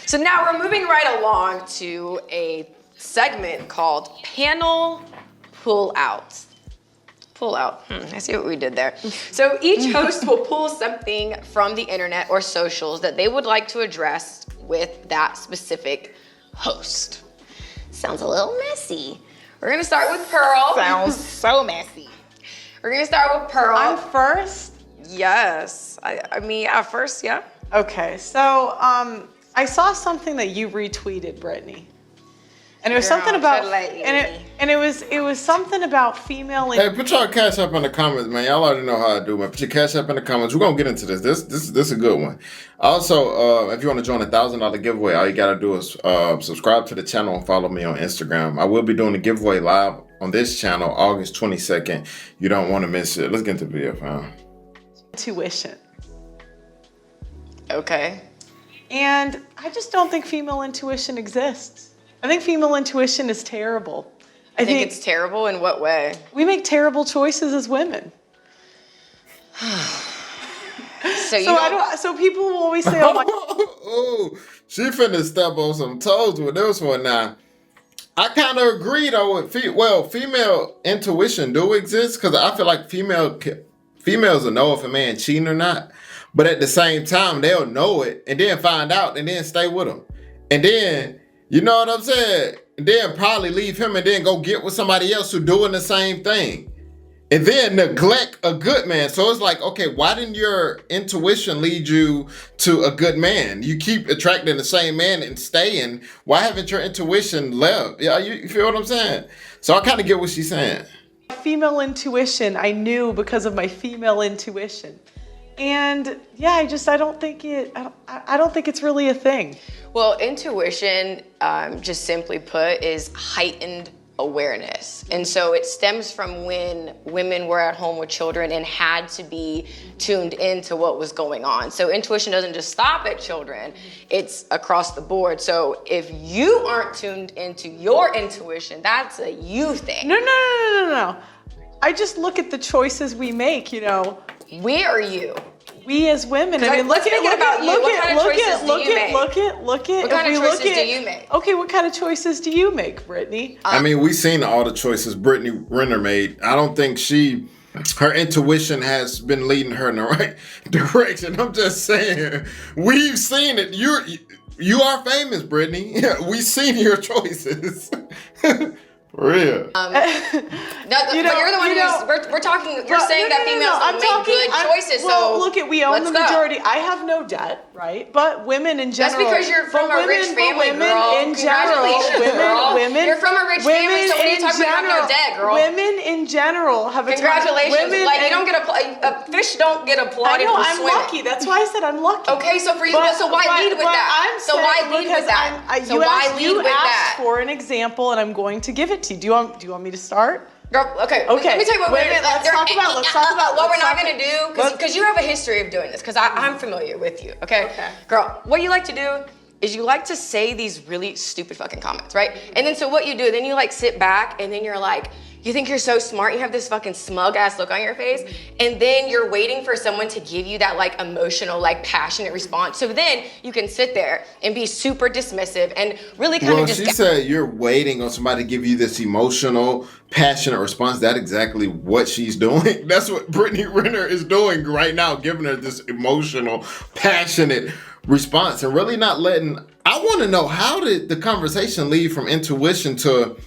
So now we're moving right along to a segment called Panel Pull Out. Pull out. I see what we did there. So each host will pull something from the internet or socials that they would like to address with that specific host. Sounds a little messy. We're gonna start with Pearl. Sounds so messy. We're gonna start with Pearl. I'm first? Yes. I mean, first, yeah. Okay, so I saw something that you retweeted, Brittany. And it was something about, and it was something about female. Hey, put your cash up in the comments, man. Y'all already know how I do, man. Put your cash up in the comments. We're gonna get into this. This is a good one. Also, if you want to join a $1,000 giveaway, all you gotta do is subscribe to the channel and follow me on Instagram. I will be doing a giveaway live on this channel August 22nd. You don't want to miss it. Let's get into the video, fam. Intuition. Okay. And I just don't think female intuition exists. I think female intuition is terrible. I think it's terrible in what way? We make terrible choices as women. So people will always say, "Oh, she finna step on some toes with this one." Now, I kind of agree though with female intuition do exist because I feel like females will know if a man cheating or not, but at the same time they'll know it and then find out and then stay with him, and then. You know what I'm saying? And then probably leave him and then go get with somebody else who's doing the same thing. And then neglect a good man. So it's like, okay, why didn't your intuition lead you to a good man? You keep attracting the same man and staying. Why haven't your intuition left? Yeah, you feel what I'm saying? So I kind of get what she's saying. Female intuition, I knew because of my female intuition. And yeah, I don't think it's really a thing. Well, intuition, just simply put, is heightened awareness. And so it stems from when women were at home with children and had to be tuned into what was going on. So intuition doesn't just stop at children, it's across the board. So if you aren't tuned into your intuition, that's a you thing. No. I just look at the choices we make, you know. We or you? We as women. I mean, let's make it about you. What kind of choices do you make? Look at. What kind of choices do you make? Okay, what kind of choices do you make, Brittany? I mean, we've seen all the choices Brittany Renner made. I don't think her intuition has been leading her in the right direction. I'm just saying, we've seen it. You are famous, Brittany. Yeah, we've seen your choices. For real. But you're the one we're talking. You're saying that females don't make good choices. Well, look at we own the majority. I have no debt, right? But women in general. That's because you're from a rich family, girl. Congratulations, girl. You're from a rich family, so what are you talking about? No debt, girl. Women in general have a congratulations. Like you don't get a fish don't get applauded for swimming. I'm lucky. That's why I said I'm lucky. Okay, so for you, so why lead with that? So why lead with that? So why lead with that? You asked for an example, and I'm going to give it to you. Do you want me to start? Girl, okay. Let me tell you what let's talk about what we're not gonna do, because you have a history of doing this, because I'm familiar with you, okay? Girl, what you like to do is you like to say these really stupid fucking comments, right? And then so what you do, then you like sit back and then you're like, you think you're so smart, you have this fucking smug ass look on your face, and then you're waiting for someone to give you that like emotional, like passionate response. So then you can sit there and be super dismissive and really kind of just. Well, she said you're waiting on somebody to give you this emotional, passionate response. That's exactly what she's doing. That's what Brittany Renner is doing right now, giving her this emotional, passionate response and really not letting. I want to know, how did the conversation lead from intuition to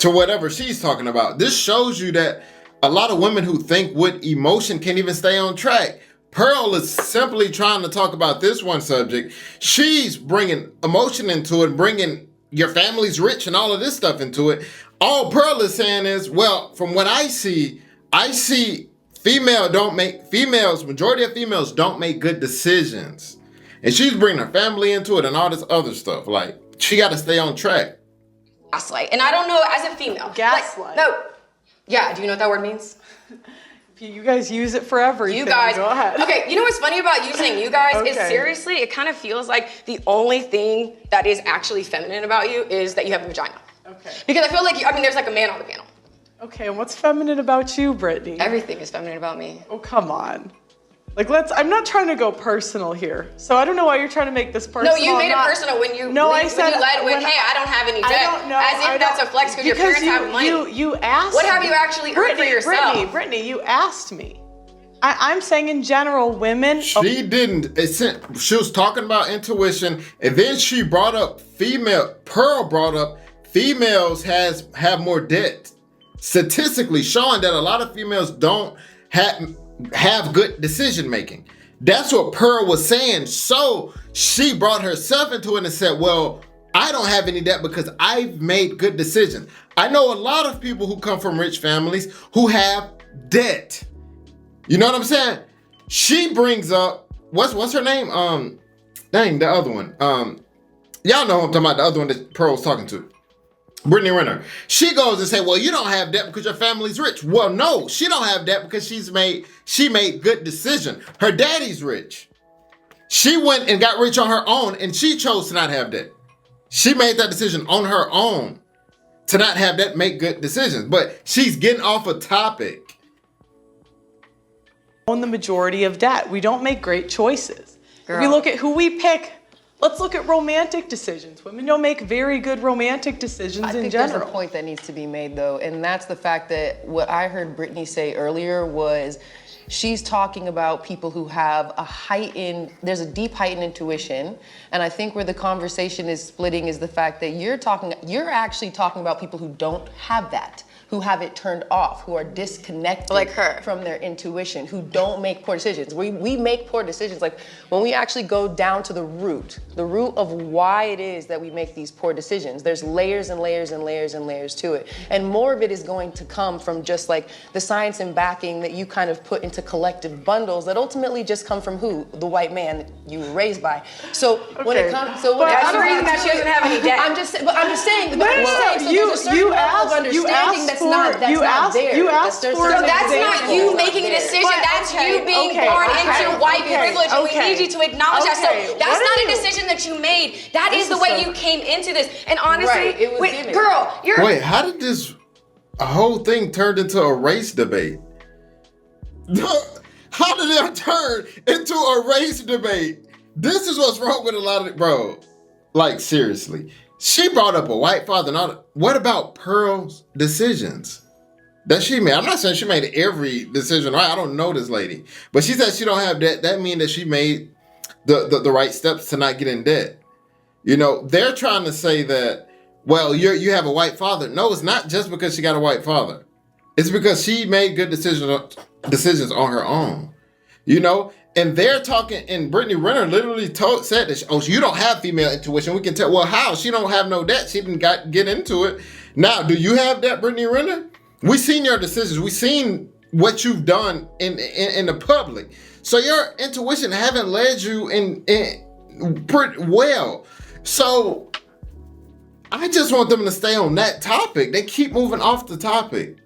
whatever she's talking about? This shows you that a lot of women who think with emotion can't even stay on track. Pearl is simply trying to talk about this one subject. She's bringing emotion into it, bringing your family's rich and all of this stuff into it. All Pearl is saying is, well, from what I see majority of females don't make good decisions. And she's bringing her family into it and all this other stuff. Like, she got to stay on track. Gaslight. And I don't know, as a female. Gaslight. No. Yeah, do you know what that word means? You guys use it for everything. You guys. Go ahead. Okay, you know what's funny about using you guys is seriously, it kind of feels like the only thing that is actually feminine about you is that you have a vagina. Okay. Because I feel like, there's like a man on the panel. Okay, and what's feminine about you, Brittany? Everything is feminine about me. Oh, come on. Like, I'm not trying to go personal here. So I don't know why you're trying to make this personal. No, you made it personal when you I led with, hey, I don't have any debt. I don't know. As if that's a flex because your parents have money. You asked What have you actually earned for yourself? Brittany, you asked me. I'm saying in general, women. She didn't. She was talking about intuition, and then she brought up Pearl brought up females have more debt. Statistically showing that a lot of females don't have good decision making. That's what Pearl was saying. So she brought herself into it and said, well, I don't have any debt because I've made good decisions. I know a lot of people who come from rich families who have debt. You know what I'm saying? She brings up, what's her name? The other one. Y'all know who I'm talking about, the other one that Pearl was talking to. Brittany Renner. She goes and say, well, you don't have debt because your family's rich. Well, no, she don't have debt because she made good decision. Her daddy's rich. She went and got rich on her own and she chose to not have debt. She made that decision on her own to not have debt, make good decisions. But she's getting off a topic. Own the majority of debt. We don't make great choices. Girl. If we look at who we pick, let's look at romantic decisions. Women don't make very good romantic decisions in general. There's a point that needs to be made though, and that's the fact that what I heard Brittany say earlier was she's talking about people who have there's a deep heightened intuition, and I think where the conversation is splitting is the fact that you're actually talking about people who don't have that, who have it turned off, who are disconnected like her from their intuition, who don't make poor decisions. We make poor decisions. Like when we actually go down to the root of why it is that we make these poor decisions, there's layers and layers and layers and layers to it. And more of it is going to come from just like the science and backing that you kind of put into collective bundles that ultimately just come from who? The white man that you were raised by. So when it comes, that's the reason that she doesn't have any debt. I'm just saying, so you asked not there. So that's not you making a decision. That's you being born into white privilege, and we need you to acknowledge that. So that's not a decision that you made. That is the way you came into this. And honestly, girl, Wait, how did this whole thing turn into a race debate? How did it turn into a race debate? This is what's wrong with a lot of bro. Like seriously. She brought up a white father. What about Pearl's decisions that she made? I'm not saying she made every decision right. I don't know this lady. But she said she don't have debt. That means that she made the right steps to not get in debt. You know, they're trying to say that, well, you have a white father. No, it's not just because she got a white father. It's because she made good decisions on her own. You know? And they're talking, and Brittany Renner literally said that, you don't have female intuition. We can tell, well, how? She don't have no debt. She didn't get into it. Now, do you have that, Brittany Renner? We seen your decisions. We seen what you've done in the public. So your intuition haven't led you in pretty well. So I just want them to stay on that topic. They keep moving off the topic.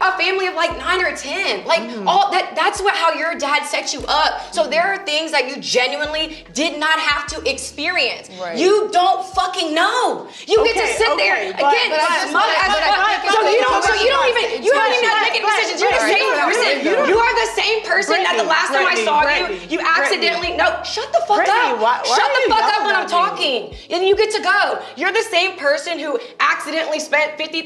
A family of like 9 or 10, like all that's how your dad set you up. So there are things that you genuinely did not have to experience. Right. You don't fucking know. You get to sit there again. So you don't even have to make any decisions. You're the same person. You are the same person that the last time I saw you accidentally shut the fuck up. Shut the fuck up when I'm talking. And you get to go. You're the same person who accidentally spent $50,000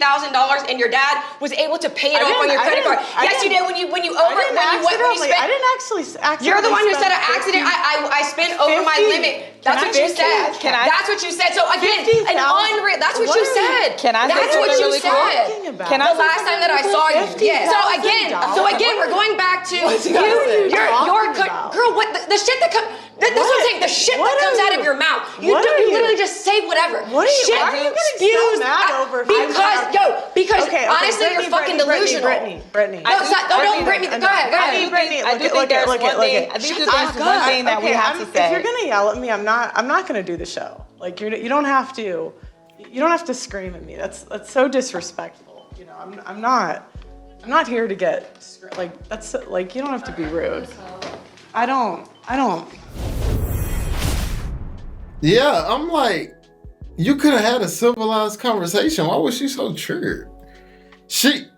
and your dad was able to pay it off on your credit card. Yes, you did when you spent. I didn't actually. You're the one who said an accident. I spent over my limit. That's what you said. That's what you said. So again, an unreal. That's what you said. That's what you said. The last time that I saw you. Yeah. So again, we're going back to you. Your girl. What the shit that comes. That's what I'm saying. The shit that comes out of your mouth. You literally just say whatever. Shit spews because honestly, you're fucking delusional. Brittany. Don't Brittany. Go ahead. Brittany, I do think there's one thing that we have to say. If you're gonna yell at me, I'm not gonna do the show. Like you don't have to scream at me. That's so disrespectful. You know, I'm not here to get like that's like you don't have to be rude. I don't. Yeah, I'm like, you could have had a civilized conversation. Why was she so triggered?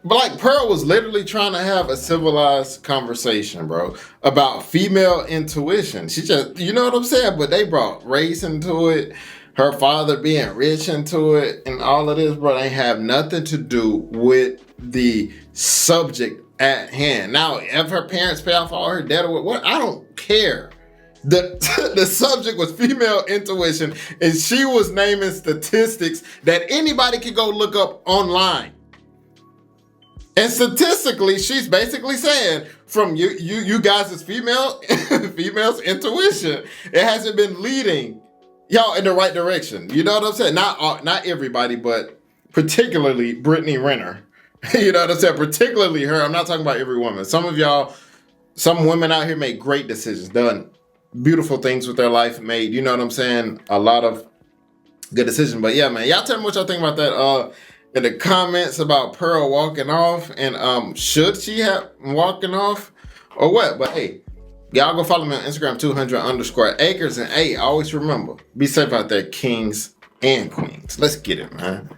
But like Pearl was literally trying to have a civilized conversation, bro, about female intuition. She just, you know what I'm saying? But they brought race into it, her father being rich into it, and all of this, bro, they have nothing to do with the subject at hand. Now, if her parents pay off all her debt or what, I don't care. The subject was female intuition, and she was naming statistics that anybody could go look up online. And statistically, she's basically saying from you guys' females intuition, it hasn't been leading y'all in the right direction. You know what I'm saying? Not everybody, but particularly Brittany Renner. You know what I'm saying? Particularly her. I'm not talking about every woman. Some women out here make great decisions, done beautiful things with their life, made, you know what I'm saying, a lot of good decisions. But yeah, man, y'all tell me what y'all think about that in the comments about Pearl walking off, and should she have walking off or what? But hey, y'all go follow me on Instagram 200_acres, and hey, always remember, be safe out there, kings and queens. Let's get it, man.